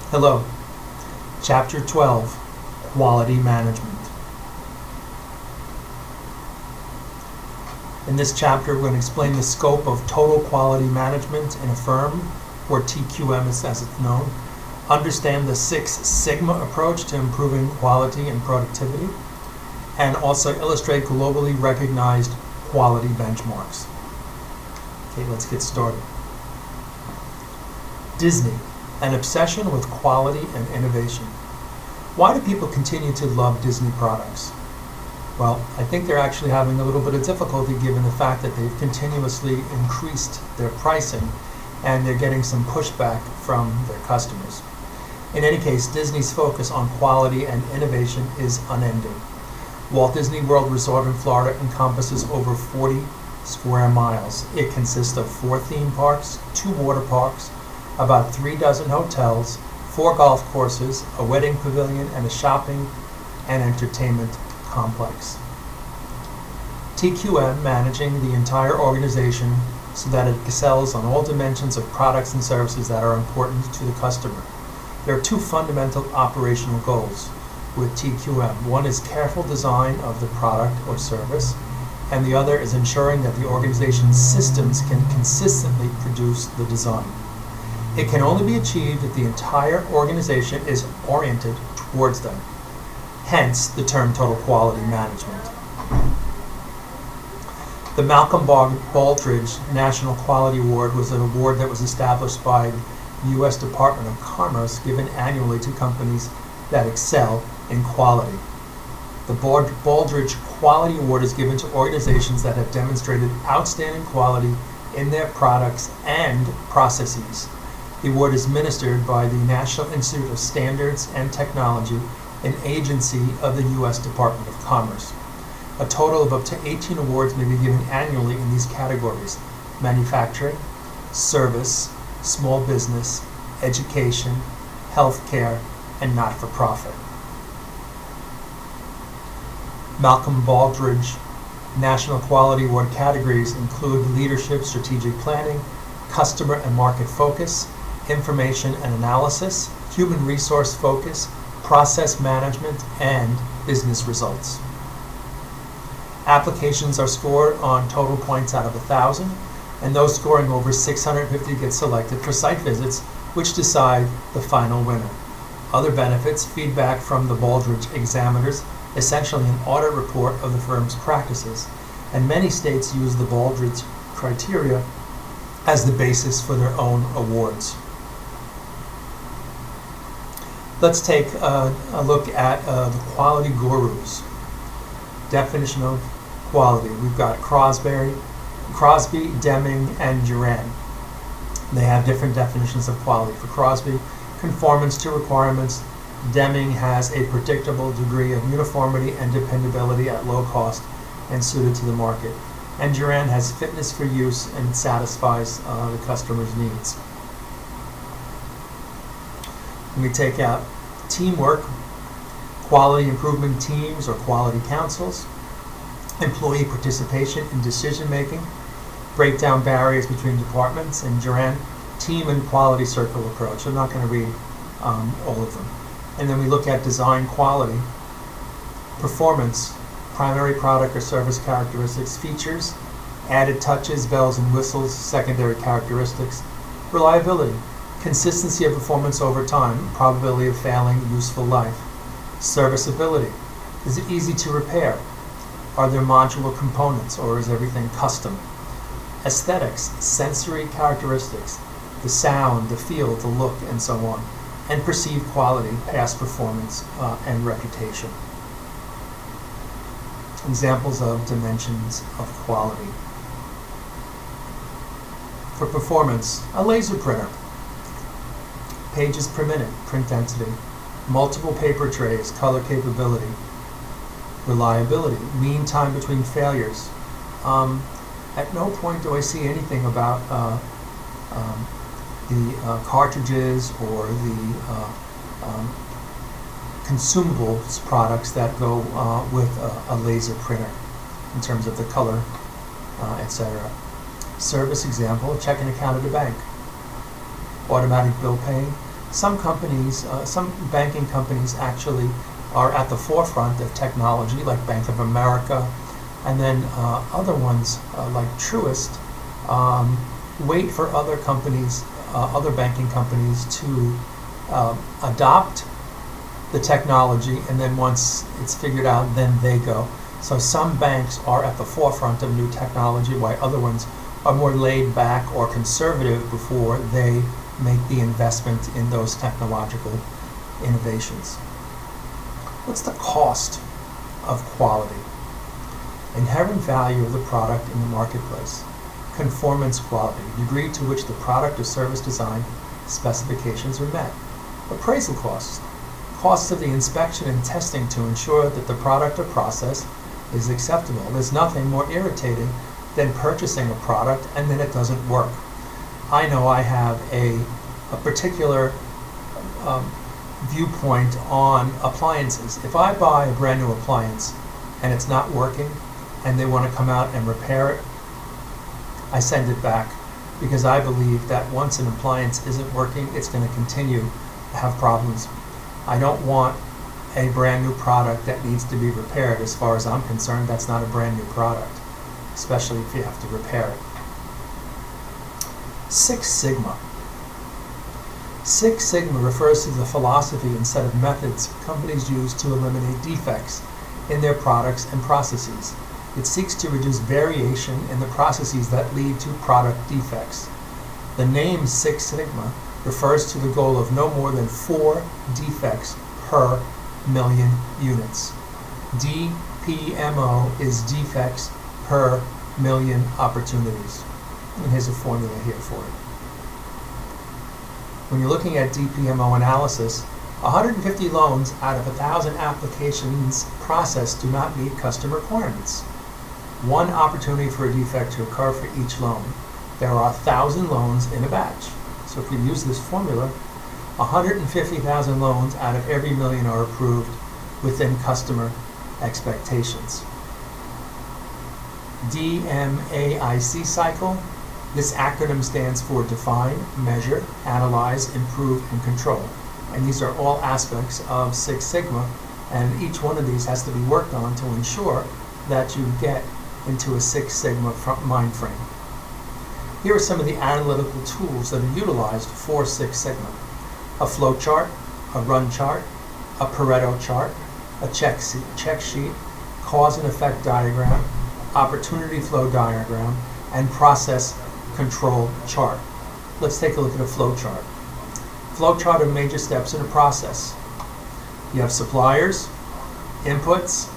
Hello, Chapter 12, Quality Management. In this chapter, we're going to explain the scope of total quality management in a firm, or TQM as it's known, understand the Six Sigma approach to improving quality and productivity, and also illustrate globally recognized quality benchmarks. Okay, let's get started. Disney, an obsession with quality and innovation. Why do people continue to love Disney products? Well, I think they're actually having a little bit of difficulty given the fact that they've continuously increased their pricing and they're getting some pushback from their customers. In any case, Disney's focus on quality and innovation is unending. Walt Disney World Resort in Florida encompasses over 40 square miles. It consists of 4 theme parks, 2 water parks, about 36 hotels, 4 golf courses, a wedding pavilion, and a shopping and entertainment complex. TQM managing the entire organization so that it excels on all dimensions of products and services that are important to the customer. There are 2 fundamental operational goals with TQM. One is careful design of the product or service, and the other is ensuring that the organization's systems can consistently produce the design. It can only be achieved if the entire organization is oriented towards them. Hence, the term total quality management. The Malcolm Baldrige National Quality Award was an award that was established by the U.S. Department of Commerce, given annually to companies that excel in quality. The Baldrige Quality Award is given to organizations that have demonstrated outstanding quality in their products and processes. The award is administered by the National Institute of Standards and Technology, an agency of the U.S. Department of Commerce. A total of up to 18 awards may be given annually in these categories: manufacturing, service, small business, education, healthcare, and not-for-profit. Malcolm Baldrige National Quality Award categories include leadership, strategic planning, customer and market focus, information and analysis, human resource focus, process management, and business results. Applications are scored on total points out of 1,000, and those scoring over 650 get selected for site visits, which decide the final winner. Other benefits: feedback from the Baldrige examiners, essentially an audit report of the firm's practices, and many states use the Baldrige criteria as the basis for their own awards. Let's take a look at the quality gurus. Definition of quality. We've got Crosby, Deming, and Juran. They have different definitions of quality. For Crosby, conformance to requirements. Deming has a predictable degree of uniformity and dependability at low cost and suited to the market. And Juran has fitness for use and satisfies the customer's needs. We take out teamwork, quality improvement teams or quality councils, employee participation in decision making, break down barriers between departments, and Juran, team and quality circle approach. I'm not going to read all of them. And then we look at design quality, performance, primary product or service characteristics, features, added touches, bells and whistles, secondary characteristics, reliability, consistency of performance over time, probability of failing, useful life. Serviceability. Is it easy to repair? Are there modular components, or is everything custom? Aesthetics, sensory characteristics, the sound, the feel, the look, and so on. And perceived quality, past performance, and reputation. Examples of dimensions of quality. For performance, a laser printer. Pages per minute, print density, multiple paper trays, color capability. Reliability, mean time between failures. At no point do I see anything about the cartridges or the consumables products that go with a laser printer in terms of the color, etc. Service example, a checking account at a bank. Automatic bill paying, Some companies, some banking companies actually are at the forefront of technology, like Bank of America, and then other ones like Truist wait for other companies, other banking companies to adopt the technology, and then once it's figured out, then they go. So some banks are at the forefront of new technology, while other ones are more laid back or conservative before they make the investment in those technological innovations. What's the cost of quality? Inherent value of the product in the marketplace. Conformance quality, degree to which the product or service design specifications are met. Appraisal costs, costs of the inspection and testing to ensure that the product or process is acceptable. There's nothing more irritating than purchasing a product and then it doesn't work. I know I have a particular viewpoint on appliances. If I buy a brand new appliance and it's not working and they want to come out and repair it, I send it back, because I believe that once an appliance isn't working, it's going to continue to have problems. I don't want a brand new product that needs to be repaired. As far as I'm concerned, that's not a brand new product, especially if you have to repair it. Six Sigma. Six Sigma refers to the philosophy and set of methods companies use to eliminate defects in their products and processes. It seeks to reduce variation in the processes that lead to product defects. The name Six Sigma refers to the goal of no more than 4 defects per million units. DPMO is defects per million opportunities. And here's a formula here for it. When you're looking at DPMO analysis, 150 loans out of 1,000 applications processed do not meet customer requirements. 1 opportunity for a defect to occur for each loan. There are 1,000 loans in a batch. So if we use this formula, 150,000 loans out of every million are approved within customer expectations. DMAIC cycle. This acronym stands for Define, Measure, Analyze, Improve, and Control. And these are all aspects of Six Sigma, and each one of these has to be worked on to ensure that you get into a Six Sigma mind frame. Here are some of the analytical tools that are utilized for Six Sigma. A flow chart, a run chart, a Pareto chart, a check sheet, cause and effect diagram, opportunity flow diagram, and process control chart. Let's take a look at a flow chart. Flow chart of major steps in a process. You have suppliers, inputs,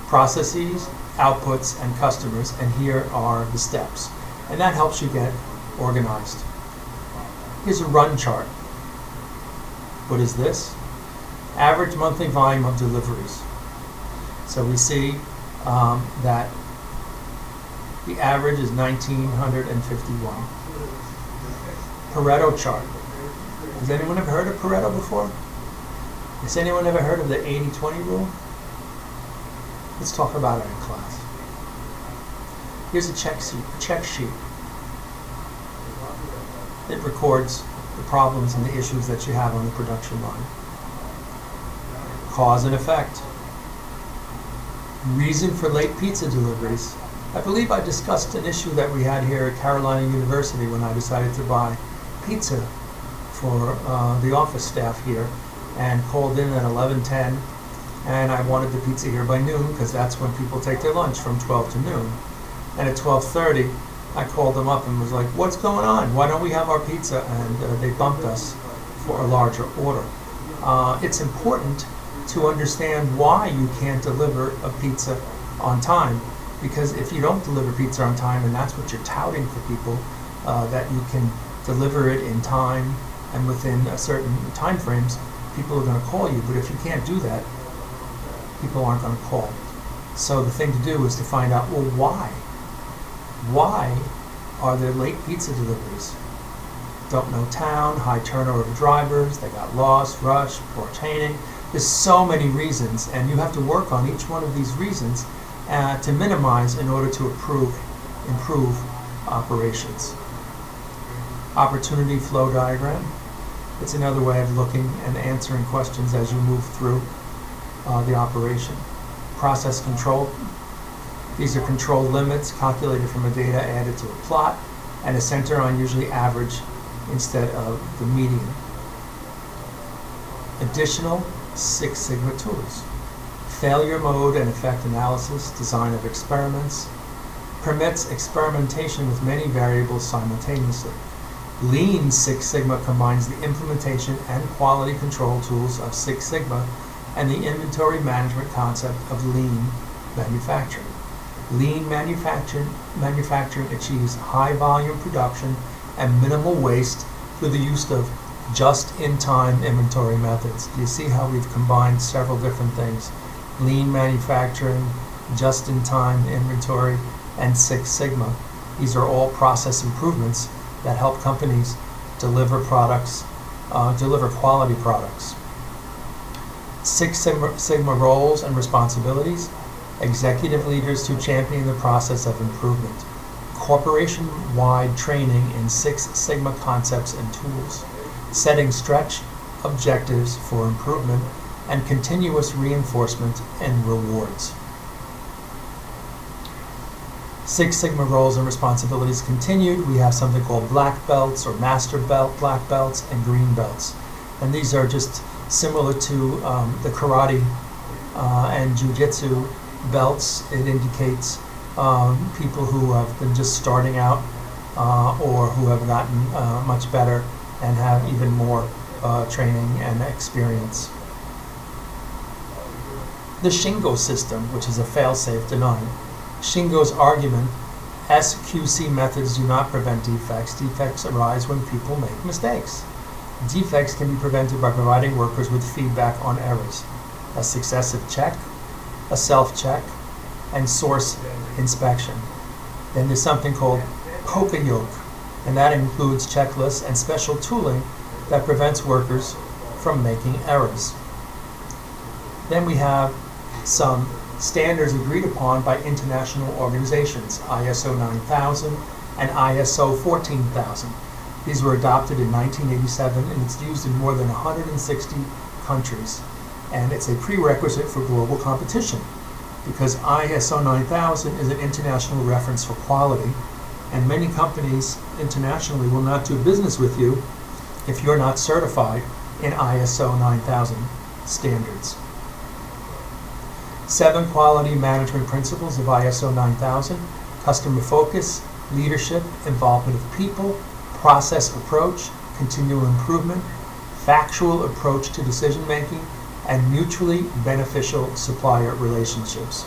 processes, outputs, and customers, and here are the steps. And that helps you get organized. Here's a run chart. What is this? Average monthly volume of deliveries. So we see that the average is 1,951. Pareto chart. Has anyone ever heard of Pareto before? Has anyone ever heard of the 80-20 rule? Let's talk about it in class. Here's a check sheet. It records the problems and the issues that you have on the production line. Cause and effect. Reason for late pizza deliveries. I believe I discussed an issue that we had here at Carolina University when I decided to buy pizza for the office staff here, and called in at 11:10, and I wanted the pizza here by noon because that's when people take their lunch, from 12 to noon. And at 12:30, I called them up and was like, what's going on? Why don't we have our pizza? And they bumped us for a larger order. It's important to understand why you can't deliver a pizza on time, because if you don't deliver pizza on time, and that's what you're touting for people, that you can deliver it in time and within a certain time frames, people are going to call you. But if you can't do that, people aren't going to call. So the thing to do is to find out, well, why? Why are there late pizza deliveries? Don't know town, high turnover of drivers, they got lost, rushed, poor training. There's so many reasons, and you have to work on each one of these reasons to minimize in order to improve operations. Opportunity flow diagram. It's another way of looking and answering questions as you move through the operation. Process control. These are control limits calculated from the data added to a plot and a center on usually average instead of the median. Additional Six Sigma tools. Failure mode and effect analysis, design of experiments, permits experimentation with many variables simultaneously. Lean Six Sigma combines the implementation and quality control tools of Six Sigma and the inventory management concept of lean manufacturing. Lean manufacturing achieves high volume production and minimal waste through the use of just-in-time inventory methods. Do you see how we've combined several different things? Lean manufacturing, just-in-time inventory, and Six Sigma. These are all process improvements that help companies deliver products, deliver quality products. Six Sigma roles and responsibilities. Executive leaders to champion the process of improvement. Corporation-wide training in Six Sigma concepts and tools. Setting stretch objectives for improvement and continuous reinforcement and rewards. Six Sigma roles and responsibilities continued. We have something called black belts or master belt, black belts, and green belts. And these are just similar to the karate and jiu-jitsu belts. It indicates people who have been just starting out or who have gotten much better and have even more training and experience. The Shingo system, which is a fail-safe design. Shingo's argument, SQC methods do not prevent defects. Defects arise when people make mistakes. Defects can be prevented by providing workers with feedback on errors, a successive check, a self-check, and source inspection. Then there's something called Poka-yoke, and that includes checklists and special tooling that prevents workers from making errors. Then we have some standards agreed upon by international organizations, ISO 9000 and ISO 14000. These were adopted in 1987 and it's used in more than 160 countries. And it's a prerequisite for global competition because ISO 9000 is an international reference for quality, and many companies internationally will not do business with you if you're not certified in ISO 9000 standards. 7 quality management principles of ISO 9000: customer focus, leadership, involvement of people, process approach, continual improvement, factual approach to decision making, and mutually beneficial supplier relationships.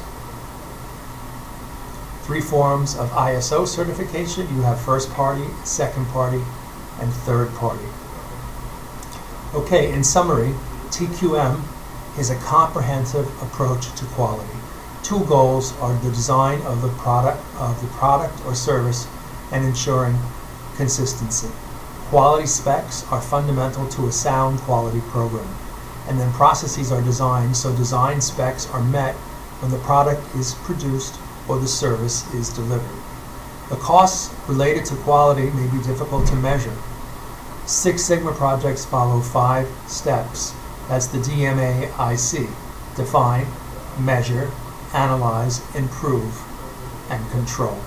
3 forms of ISO certification. You have first party, second party, and third party. Okay, in summary, TQM is a comprehensive approach to quality. 2 goals are the design of the product or service and ensuring consistency. Quality specs are fundamental to a sound quality program. And then processes are designed so design specs are met when the product is produced or the service is delivered. The costs related to quality may be difficult to measure. Six Sigma projects follow 5 steps. That's the DMAIC: define, measure, analyze, improve, and control.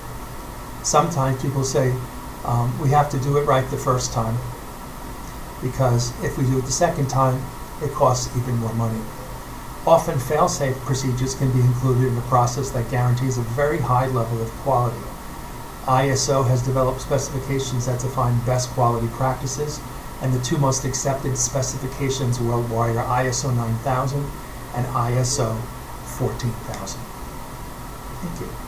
Sometimes people say we have to do it right the first time because if we do it the second time, it costs even more money. Often fail-safe procedures can be included in a process that guarantees a very high level of quality. ISO has developed specifications that define best quality practices, and the 2 most accepted specifications worldwide are ISO 9000 and ISO 14000. Thank you.